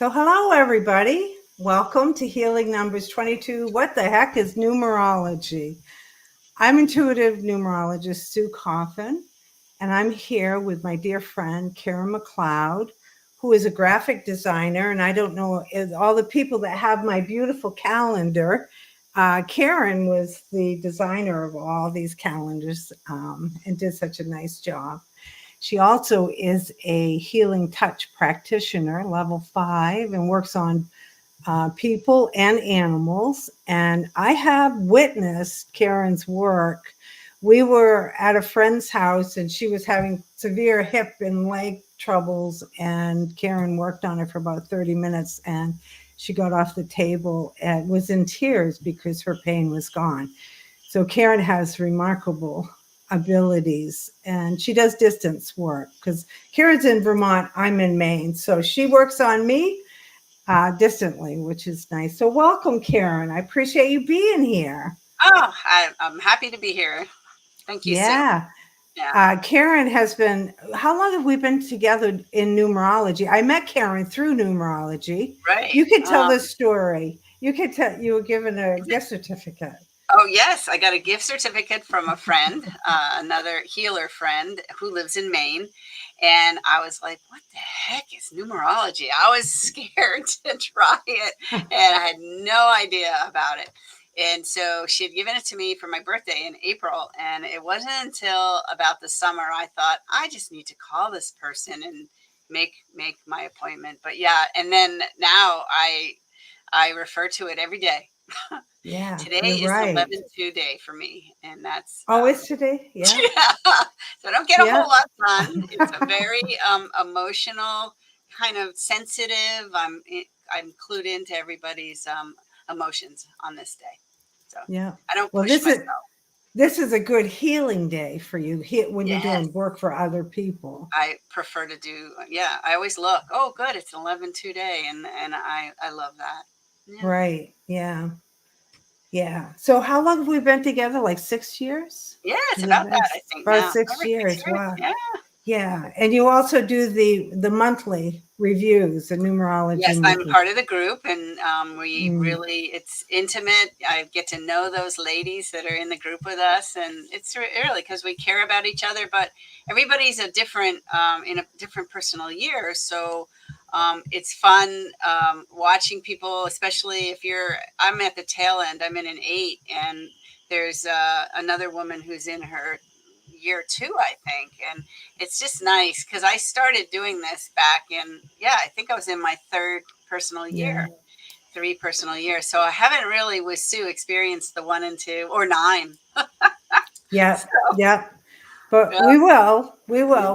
So hello, everybody. Welcome to Healing Numbers 22. What the heck is numerology? I'm intuitive numerologist Sue Coffin, and I'm here with my dear friend, Karen McLeod, who is a graphic designer. And I don't know, all the people that have my beautiful calendar, Karen was the designer of all these calendars and did such a nice job. She also is a healing touch practitioner, level 5, and works on people and animals. And I have witnessed Karen's work. We were at a friend's house and she was having severe hip and leg troubles. And Karen worked on it for about 30 minutes and she got off the table and was in tears because her pain was gone. So Karen has remarkable abilities and she does distance work because Karen's in Vermont, I'm in Maine. So she works on me distantly, which is nice. So welcome, Karen. I appreciate you being here. Oh, I'm happy to be here. Thank you, Sue. Yeah. Yeah. Karen has been, how long have we been together in numerology? I met Karen through numerology. Right. You could tell this story. You could tell, you were given a Is it- gift certificate. Oh, yes. I got a gift certificate from a friend, another healer friend who lives in Maine. And I was like, what the heck is numerology? I was scared to try it and I had no idea about it. And so she had given it to me for my birthday in April. And it wasn't until about the summer I thought, I just need to call this person and make my appointment. But yeah, and then now I refer to it every day. Yeah, Today you're is right. 11-2 day for me, and that's Oh, it's today? Yeah. yeah. So I don't get a Yeah. whole lot done. It's a very emotional, kind of sensitive. I'm clued into everybody's emotions on this day, so Yeah. I don't Well, push myself. this is a good healing day for you when you're Yes, doing work for other people. I prefer to do. Yeah, I always look. Oh, good, it's 11-2 day, and I love that. Yeah. Right. Yeah. Yeah. So how long have we been together? Like 6 years? Yeah, it's Has it about been that. I think about now six over 6 years? years. Wow. Yeah. Yeah. And you also do the monthly reviews, the numerology Yes, I'm monthly. part of the group, and we Mm. really, it's intimate. I get to know those ladies that are in the group with us, and it's really because we care about each other. But everybody's a different, in a different personal year, so it's fun watching people, especially if I'm at the tail end. I'm in an 8, and there's another woman who's in her year 2, I think, and it's just nice because I started doing this back in, yeah, I think I was in my 3rd personal Yeah. year, 3 personal years. So I haven't really with Sue experienced the 1 and 2 or 9. Yeah. So Yeah. But yeah, we will,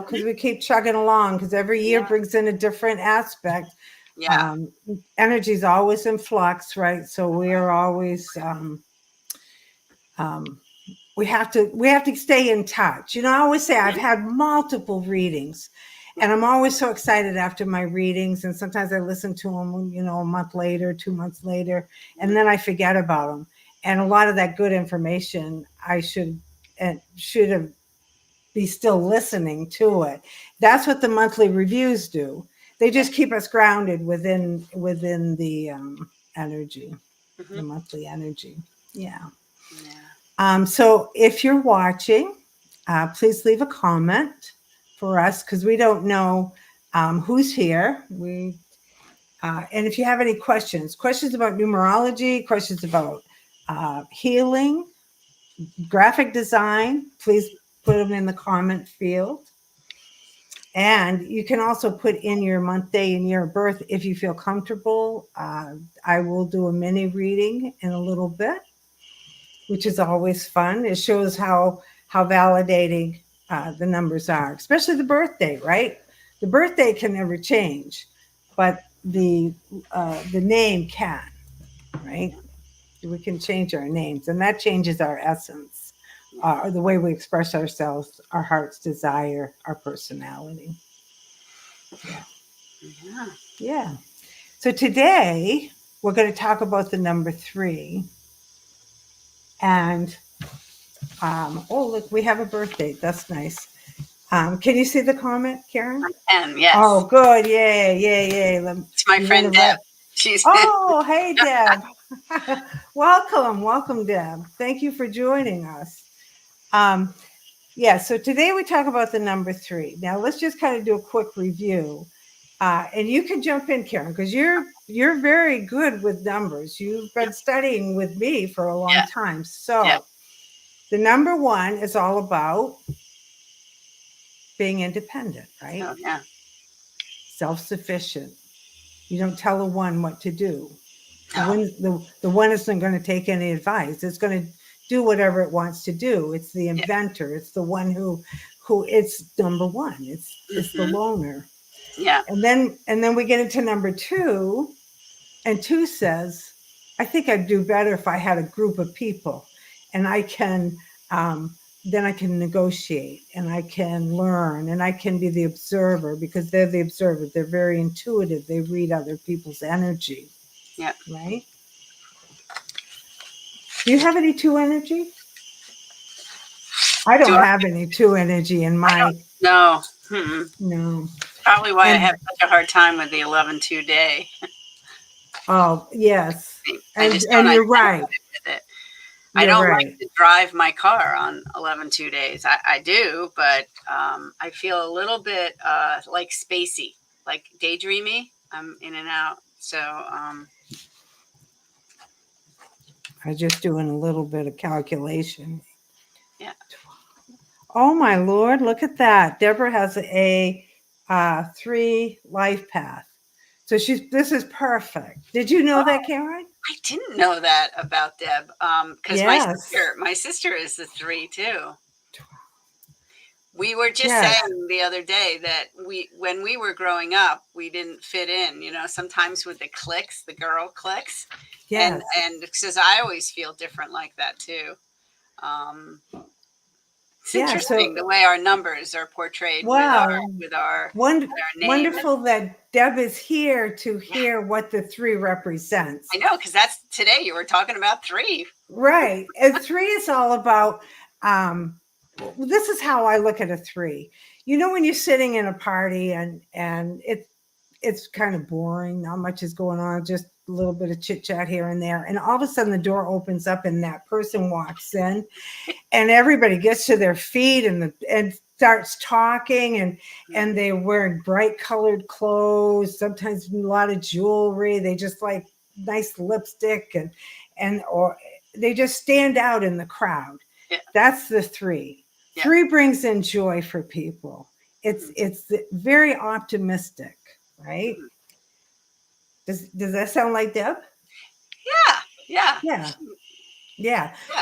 because mhm, we keep chugging along, because every year yeah, brings in a different aspect. yeah, Um, Energy is always in flux, right? So we are always um, we have to stay in touch. I always say I've mhm, had multiple readings, and I'm always so excited after my readings. And sometimes I listen to them, a month later, 2 months later, and then I forget about them. And a lot of that good information I should have be still listening to it. That's what the monthly reviews do. They yeah, just keep us grounded within the energy, the mhm, monthly energy. Yeah. yeah, So if you're watching, please leave a comment for us because we don't know who's here. And if you have any questions about numerology, questions about healing, graphic design, please put them in the comment field. And you can also put in your month, day, and year of birth if you feel comfortable. I will do a mini reading in a little bit, which is always fun. It shows how validating the numbers are, especially the birthday, right? The birthday can never change, but the name can, right? We can change our names, and that changes our essence, or the way we express ourselves, our heart's desire, our personality. Yeah. yeah. Yeah. So today we're going to talk about the number 3. And oh, look, we have a birth date. That's nice. Can you see the comment, Karen? And yes, Oh, good. Yay, yay, yay. it's my You want friend to Deb. write? She's Oh, hey, Deb. Welcome. Welcome, Deb. Thank you for joining us. Yeah, so today we talk about the number 3. Now, let's just kind of do a quick review. And you can jump in, Karen, because you're very good with numbers. You've been studying with me for a long time. So the number 1 is all about being independent, right? Oh, yeah. Self-sufficient. You don't tell a 1 what to do. No. The 1 isn't going to take any advice. It's going to do whatever it wants to do. It's the inventor. It's the one who it's number 1. It's the loner. Yeah. And then we get into number 2, and 2 says, I think I'd do better if I had a group of people, and I can then I can negotiate, and I can learn, and I can be the observer, because they're the observer. They're very intuitive. They read other people's energy. Yeah. Right? Do you have any 2 energy? I don't have any 2 energy in my. No. No. Probably why I And have such a hard time with the 11-2 day. oh, yes. I just And don't you're identify right. with it. I You're don't right. like to drive my car on 11-2 days. I do, but I feel a little bit like spacey, like daydreamy. I'm in and out. So I'm just doing a little bit of calculation. yeah. Oh my Lord, look at that. Deborah has a 3 life path. So this is perfect. Did you know that, Karen? I didn't know that about Deb. Because Yes. my sister is the 3 too. We were just Yes. saying the other day that when we were growing up, we didn't fit in, sometimes with the cliques, the girl cliques. Yes. And because I always feel different like that too. It's interesting the way our numbers are portrayed with our name. Wonderful that Deb is here to hear what the 3 represents. I know, because that's today you were talking about 3. Right. And 3 is all about, this is how I look at a 3. When you're sitting in a party and it's kind of boring, not much is going on, just a little bit of chit chat here and there. And all of a sudden the door opens up and that person walks in and everybody gets to their feet and starts talking and they're wearing bright colored clothes, sometimes a lot of jewelry. They just like nice lipstick or they just stand out in the crowd. Yeah. That's the 3. Yeah. 3 brings in joy for people. It's very optimistic, right? Does that sound like Deb? Yeah.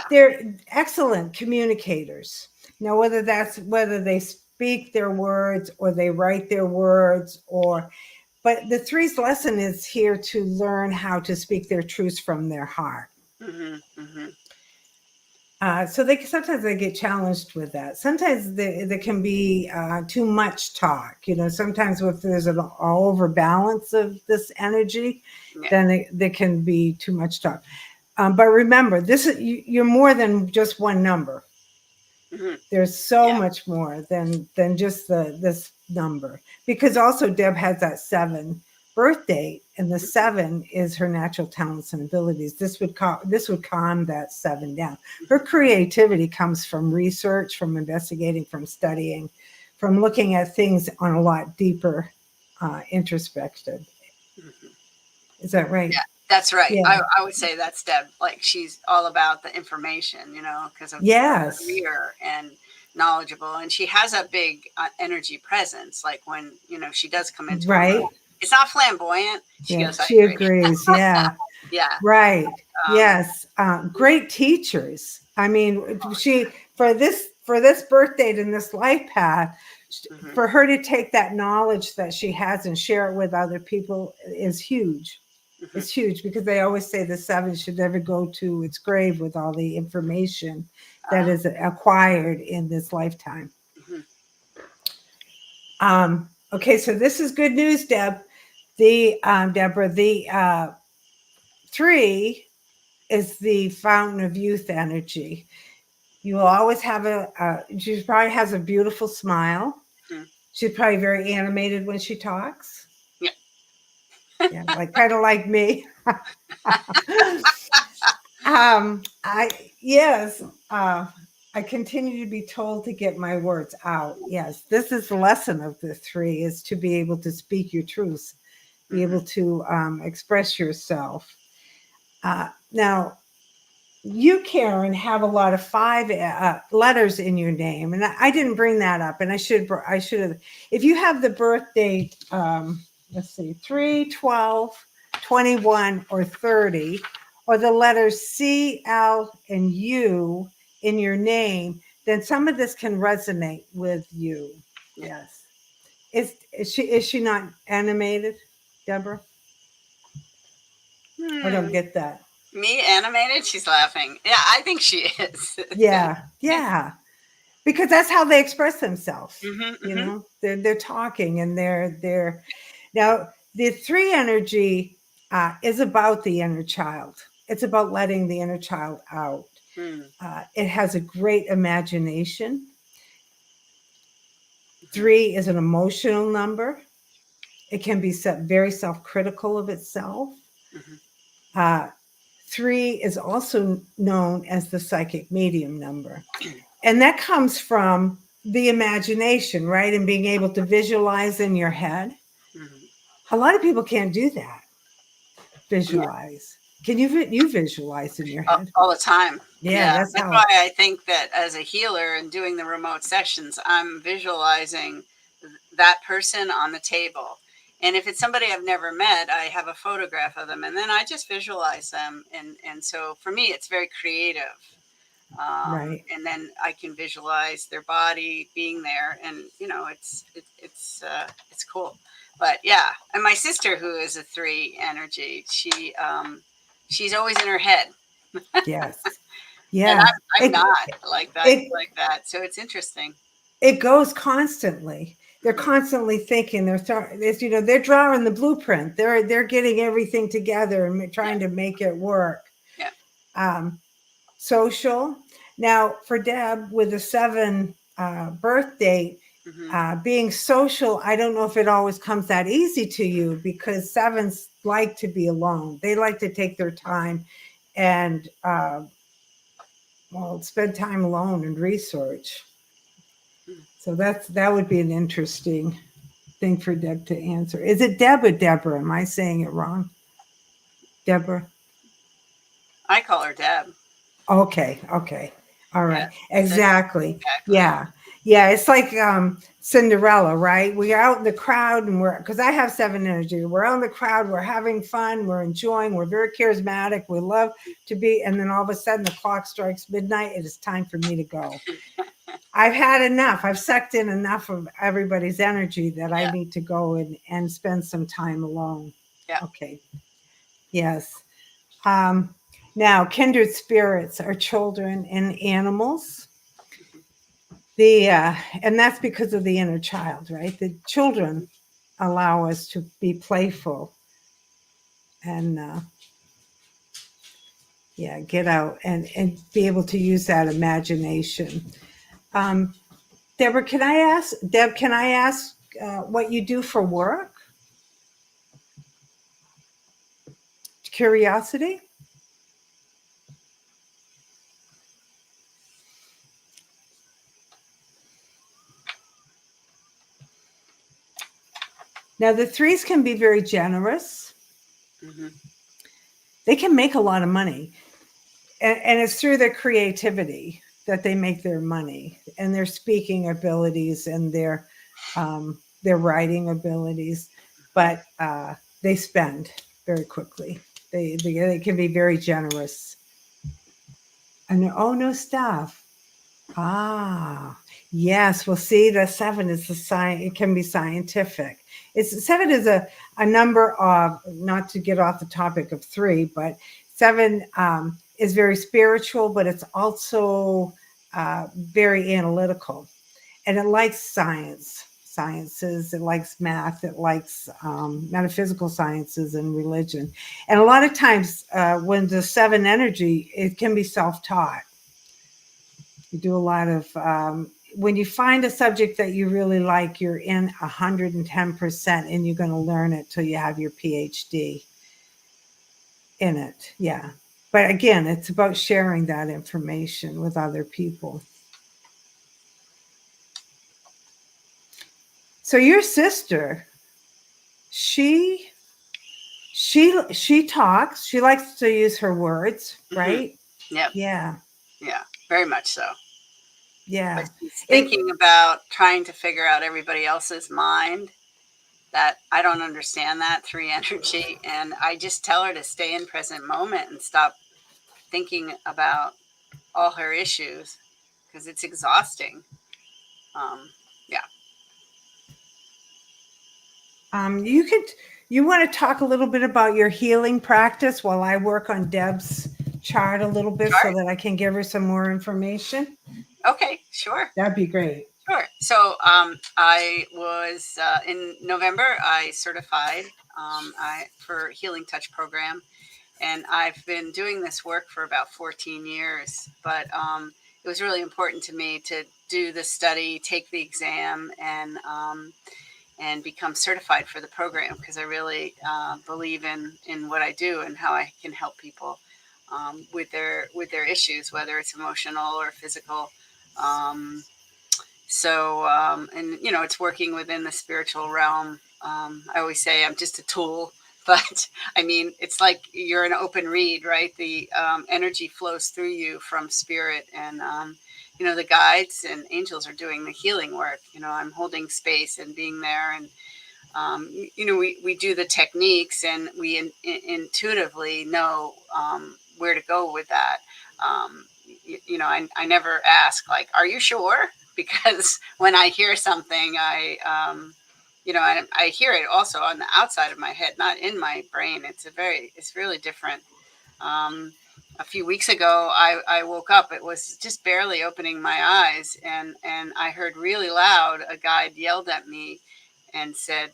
They're excellent communicators. Now, whether they speak their words or they write their words but the 3's lesson is here to learn how to speak their truths from their heart. So sometimes they get challenged with that. Sometimes there can be too much talk. Sometimes if there's an overbalance of this energy, then there can be too much talk. But remember, you're more than just one number. There's so much more than just this number, because also Deb has that 7 birth date, and the 7 is her natural talents and abilities. This would calm that 7 down. Her creativity comes from research, from investigating, from studying, from looking at things on a lot deeper introspection. Is that right? Yeah, that's right. Yeah. I would say that's Deb. Like, she's all about the information, because of her career and knowledgeable, and she has a big energy presence. Like when she does come into a room, it's not flamboyant. She agrees. Yeah. Right. Yes. Great teachers. I mean, for this birth date in this life path, for her to take that knowledge that she has and share it with other people is huge. It's huge, because they always say the 7 should never go to its grave with all the information that is acquired in this lifetime. Okay, so this is good news, Deb. Deborah, the 3 is the fountain of youth energy. You will always have she probably has a beautiful smile. Mm. She's probably very animated when she talks. Yeah. Yeah, like kind of like me. I yes, I continue to be told to get my words out. Yes, this is the lesson of the three: is to be able to speak your truths, be able to express yourself. Now, you, Karen, have a lot of 5 letters in your name, and I didn't bring that up, and I should have. If you have the birth date, let's see, 3, 12, 21, or 30, or the letters C, L, and U in your name, then some of this can resonate with you. Yeah. Yes. Is she not animated, Deborah? I don't Hmm. get that. Me animated? She's laughing. Yeah, I think she is. Yeah. Because that's how they express themselves. Mm-hmm. They're talking, and they're now the 3 energy is about the inner child. It's about letting the inner child out. Mm-hmm. It has a great imagination. 3 is an emotional number. It can be very self-critical of itself. Mm-hmm. uh, 3 is also known as the psychic medium number. And that comes from the imagination, right? And being able to visualize in your head. Mm-hmm. A lot of people can't do that. Yeah. Visualize. Can you visualize in your head? All the time. Yeah, Yeah, that's that's how. why I think that as a healer and doing the remote sessions, I'm visualizing that person on the table. And if it's somebody I've never met, I have a photograph of them, and then I just visualize them. And so for me, it's very creative. Right. And then I can visualize their body being there, and it's cool. But yeah, and my sister, who is a 3 energy, she's always in her head, Yes. and Yeah. I'm not like that It like that. So it's interesting. it goes constantly. They're Hmm. constantly thinking. They're drawing the blueprint. They're getting everything together and Yeah, trying to make it work. yeah. Um, Social. Now, for Deb with a 7 birth date, Hmm. being social, I don't know if it always comes that easy to you, because 7s like to be alone. They like to take their time and spend time alone and research. So that would be an interesting thing for Deb to answer. Is it Deb or Deborah? Am I saying it wrong? Deborah. I call her Deb. Okay. All Yeah, right. that's Exactly. exactly. Yeah. Yeah. It's like Cinderella, right? We're out in the crowd, and because I have 7 energy. We're out in the crowd, we're having fun, we're enjoying, we're very charismatic, we love to be, and then all of a sudden the clock strikes midnight. It is time for me to go. I've had enough. I've sucked in enough of everybody's energy that I Yeah, need to go and spend some time alone. yeah. Okay. Yes. Um, Now, kindred spirits are children and animals. And that's because of the inner child, right? The children allow us to be playful and get out and be able to use that imagination. Um, Deborah, can I ask what you do for work? Curiosity. Now, the 3s can be very generous. Hmm. They can make a lot of money. And it's through their creativity that they make their money, and their speaking abilities, and their writing abilities. But they spend very quickly. They can be very generous. And oh, no stuff. Ah, yes. Well, see, the 7 is the science. It can be scientific. 7 is a number of, not to get off the topic of 3, but 7 is very spiritual, but it's also very analytical, and it likes sciences. It likes math. It likes metaphysical sciences and religion. And a lot of times, when the 7 energy, it can be self-taught. You do a lot of, when you find a subject that you really like, you're in 110% and you're going to learn it till you have your PhD in it. Yeah. But again, it's about sharing that information with other people. So your sister, she talks, she likes to use her words, right? Yep. Yeah. Yeah. Very much so. Yeah. But she's thinking about trying to figure out everybody else's mind. That I don't understand that 3 energy, and I just tell her to stay in present moment and stop thinking about all her issues because it's exhausting. Yeah. You want to talk a little bit about your healing practice while I work on Deb's chart a little bit so that I can give her some more information? Okay, sure. That'd be great. Sure. So I was in November. I certified for Healing Touch program, and I've been doing this work for about 14 years. But it was really important to me to do the study, take the exam, and become certified for the program because I really believe in what I do and how I can help people with their issues, whether it's emotional or physical. And it's working within the spiritual realm. I always say I'm just a tool, but I mean, it's like you're an open reed, right? The energy flows through you from spirit, and the guides and angels are doing the healing work. I'm holding space and being there, and we do the techniques, and we intuitively know where to go with that. I never ask, like, are you sure? Because when I hear something, I hear it also on the outside of my head, not in my brain. It's really different. A few weeks ago, I woke up. It was just barely opening my eyes, and I heard really loud a guide yelled at me and said,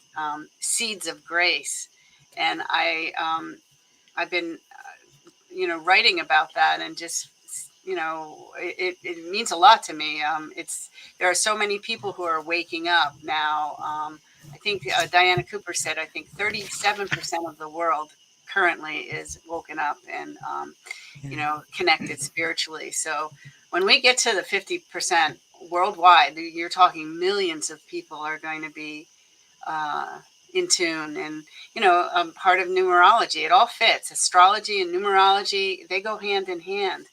"Seeds of grace," and I've been writing about that, and just it means a lot to me. There are so many people who are waking up now. I think Diana Cooper said, I think 37% of the world currently is woken up and connected spiritually. So when we get to the 50% worldwide, you're talking millions of people are going to be in tune. And part of numerology, it all fits. Astrology and numerology, they go hand in hand.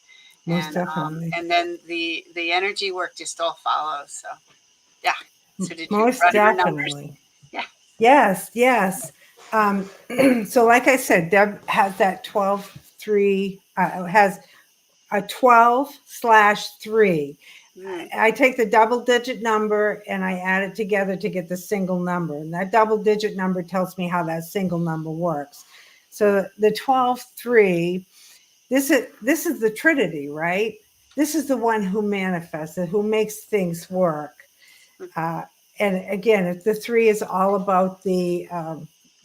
Most definitely. And then the energy work just all follows. So yeah. So did you Most run your definitely. numbers? Yeah. Yes. So like I said, Deb has that 12-3, has a 12/3. I take the double digit number and I add it together to get the single number. And that double digit number tells me how that single number works. So the 12/3, this is the Trinity, right? This is the one who manifests it, who makes things work. And again, the 3 is all about the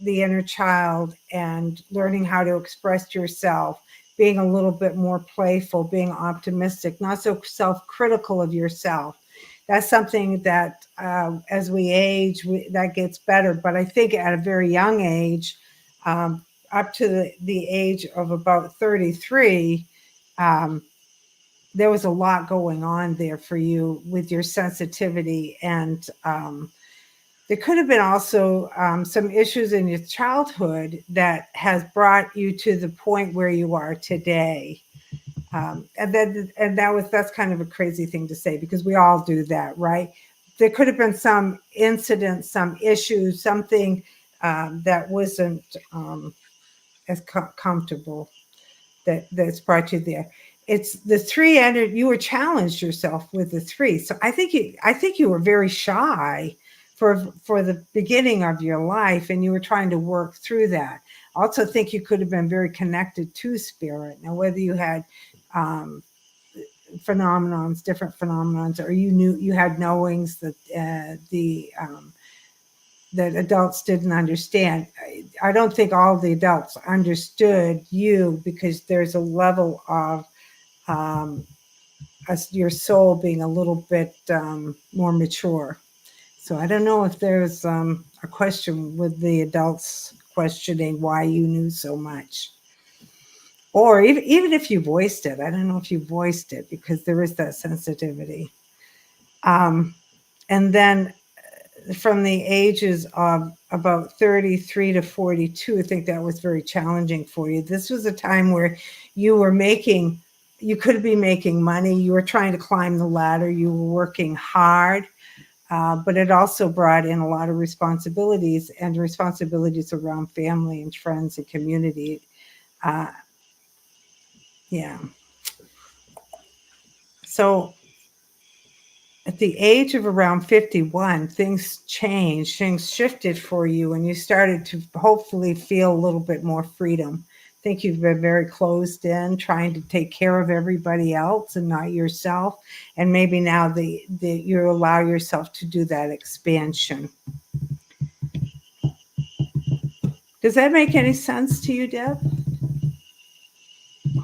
inner child and learning how to express yourself, being a little bit more playful, being optimistic, not so self-critical of yourself. That's something that as we age, that gets better. But I think at a very young age, up to the age of about 33, there was a lot going on there for you with your sensitivity. And there could have been also some issues in your childhood that has brought you to the point where you are today. That's kind of a crazy thing to say because we all do that, right? There could have been some incident, some issues, something that wasn't as comfortable that's brought you there. It's the 3 ended. You were challenged yourself with the 3. So I think you were very shy for the beginning of your life, and you were trying to work through that. I also think you could have been very connected to spirit. Now, whether you had different phenomenons, or you had knowings that that adults didn't understand. I don't think all the adults understood you because there's a level of your soul being a little bit more mature. So I don't know if there's a question with the adults questioning why you knew so much. Or even if you voiced it, I don't know if you voiced it because there is that sensitivity. And then from the ages of about 33 to 42, I think that was very challenging for you. This was a time where you could be making money. You were trying to climb the ladder. You were working hard. But it also brought in a lot of responsibilities and responsibilities around family and friends and community. Yeah. So at the age of around 51, things changed, things shifted for you, and you started to hopefully feel a little bit more freedom. I think you've been very closed in, trying to take care of everybody else and not yourself. And maybe now you allow yourself to do that expansion. Does that make any sense to you, Deb?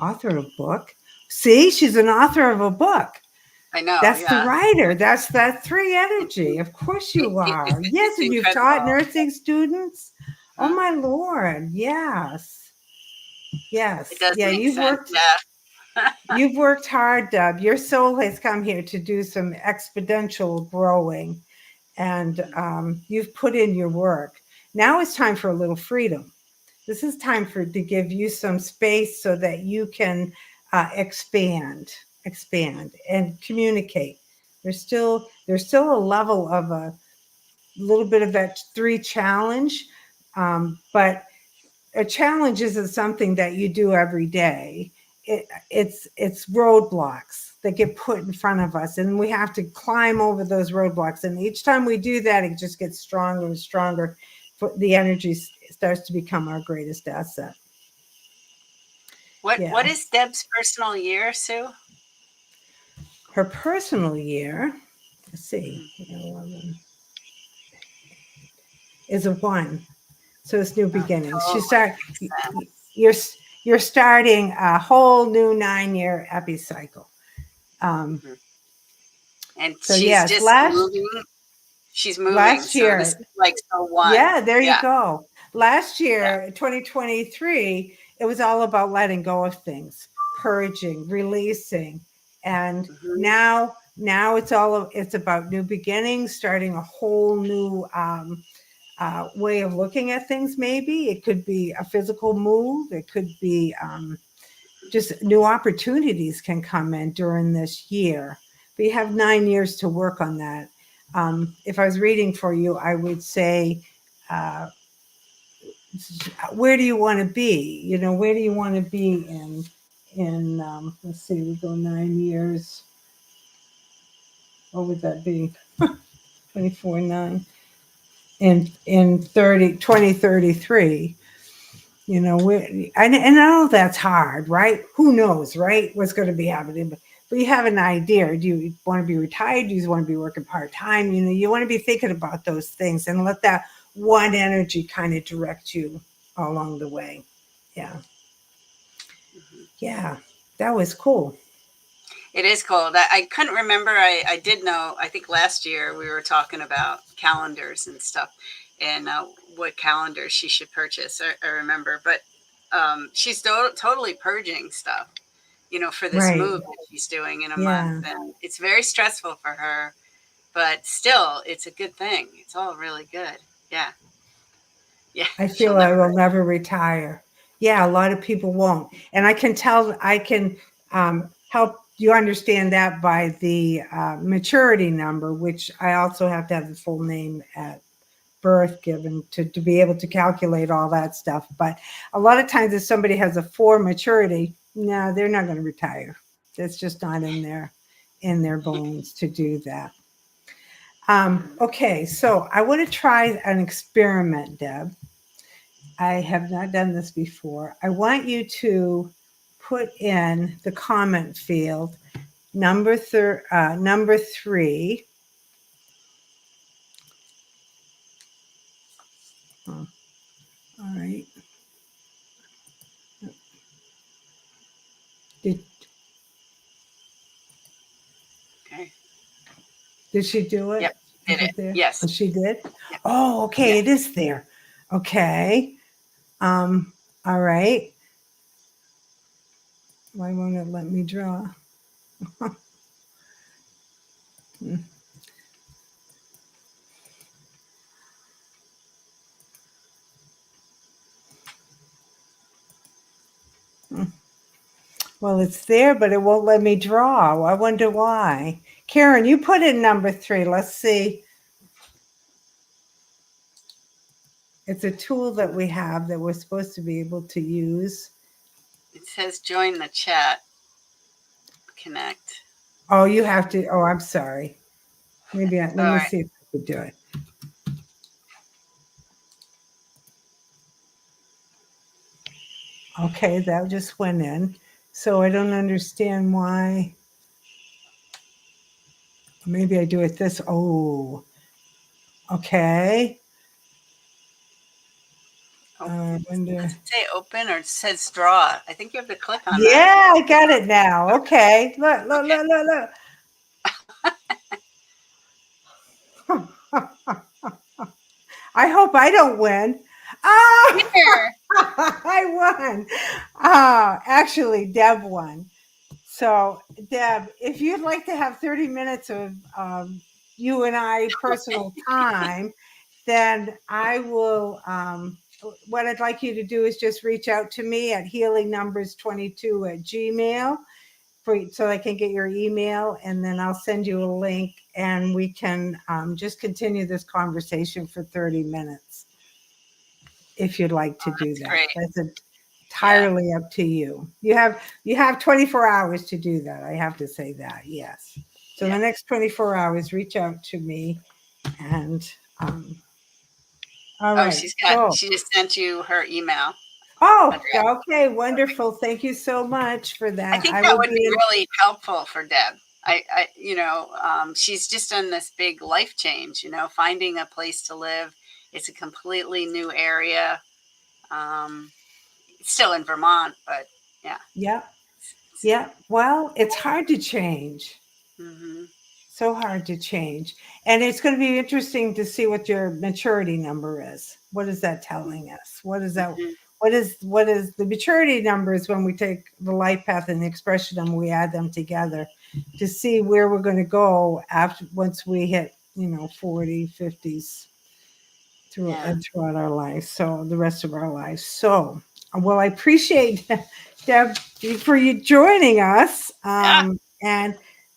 Author of a book? See, she's an author of a book. I know. That's Yeah. the writer. That's that 3 energy. Of course you are. Yes, and you've taught nursing students. Oh my Lord. Yes. Yes. It does Yeah, make sense. Yeah. you've worked hard, Deb. Your soul has come here to do some exponential growing, and you've put in your work. Now it's time for a little freedom. This is time to give you some space so that you can expand and communicate. There's still a level of a little bit of that 3 challenge, but a challenge isn't something that you do every day. It's roadblocks that get put in front of us, and we have to climb over those roadblocks. And each time we do that, it just gets stronger and stronger. The energy starts to become our greatest asset. What is Deb's personal year, Sue? Her personal year, let's see, 11 is a 1. So it's new beginnings. You're starting a whole new 9-year epicycle. And So she's yes, just moving. She's moving. Last year, so this is like so 1. Yeah, there you go. Last Yeah. year, 2023, it was all about letting go of things, purging, releasing. And now it's about new beginnings, starting a whole new way of looking at things. Maybe it could be a physical move. It could be just new opportunities can come in during this year. But you have 9 years to work on that. If I was reading for you, I would say, where do you want to be? Where do you want to be in let's see, we go 9 years. What would that be? 24, 9. In 2033. And I know that's hard, right? Who knows, right? What's going to be happening, but you have an idea. Do you want to be retired? Do you want to be working part-time? You want to be thinking about those things and let that 1 energy kind of direct you along the way. Yeah. Yeah, that was cool. It is cool. I couldn't remember. I did know. I think last year we were talking about calendars and stuff, and what calendars she should purchase. I remember, but she's totally purging stuff, for this move that she's doing in a month, and it's very stressful for her. But still, it's a good thing. It's all really good. Yeah. Yeah. I feel I will never retire. Yeah, a lot of people won't. And I can help you understand that by the maturity number, which I also have to have the full name at birth given to be able to calculate all that stuff. But a lot of times if somebody has a 4 maturity, no, they're not going to retire. It's just not in their bones to do that. Okay, so I want to try an experiment, Deb. I have not done this before. I want you to put in the comment field number 3. Oh, all right. Did she do it? Yep, Is did it. it there? Yes. Oh, she did? Yep. Oh, okay, Yep. it is there. Okay. All right. Why won't it let me draw? Well, it's there, but it won't let me draw. I wonder why. Karen, you put in number 3. Let's see. It's a tool that we have that we're supposed to be able to use. It says join the chat. Connect. Oh, you have to. Oh, I'm sorry. Maybe let me right. see if I could do it. Okay, that just went in. So I don't understand why. Maybe I do it this. Oh, okay. I wonder. Does it say open or it says draw? I think you have to click on Yeah, that. I got it now. Okay. Look. I hope I don't win. Oh, Here. I won. Actually, Deb won. So, Deb, if you'd like to have 30 minutes of you and I personal time, then I will. What I'd like you to do is just reach out to me at healingnumbers22@gmail so I can get your email, and then I'll send you a link, and we can just continue this conversation for 30 minutes if you'd like to do that. Great. That's entirely up to you. You have 24 hours to do that. I have to say that. Yes. So the next 24 hours, reach out to me, and all right. She just sent you her email. Oh, okay, wonderful. Thank you so much for that. I think that would be really helpful for Deb. She's just done this big life change, finding a place to live. It's a completely new area. It's still in Vermont, but yeah. Yeah. Well, it's hard to change. Mm-hmm. So hard to change. And it's going to be interesting to see what your maturity number is. What is that telling us? What is that? Mm-hmm. What is the maturity numbers when we take the life path and the expression and we add them together to see where we're going to go once we hit, 40, 50s throughout our lives. So the rest of our lives. So, well, I appreciate Deb for you joining us. And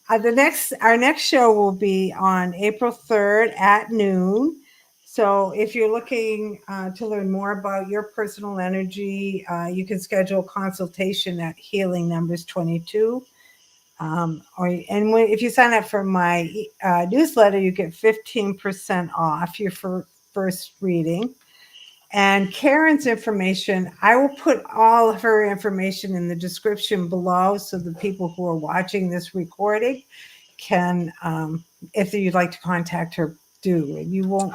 our next show will be on April 3rd at noon. So if you're looking to learn more about your personal energy, you can schedule a consultation at Healing Numbers 22. If you sign up for my newsletter, you get 15% off your first reading. And Karen's information, I will put all of her information in the description below so the people who are watching this recording can, if you'd like to contact her, do. And you won't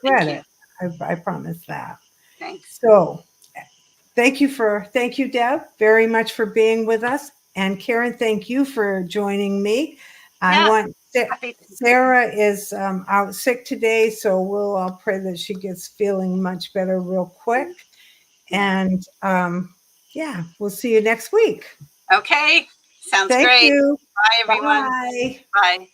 regret it. I promise that. Thanks. So thank you, Deb, very much for being with us. And Karen, thank you for joining me. Sarah is out sick today, so we'll all pray that she gets feeling much better real quick. And we'll see you next week. Okay, sounds great. Thank you. Bye, everyone. Bye. Bye.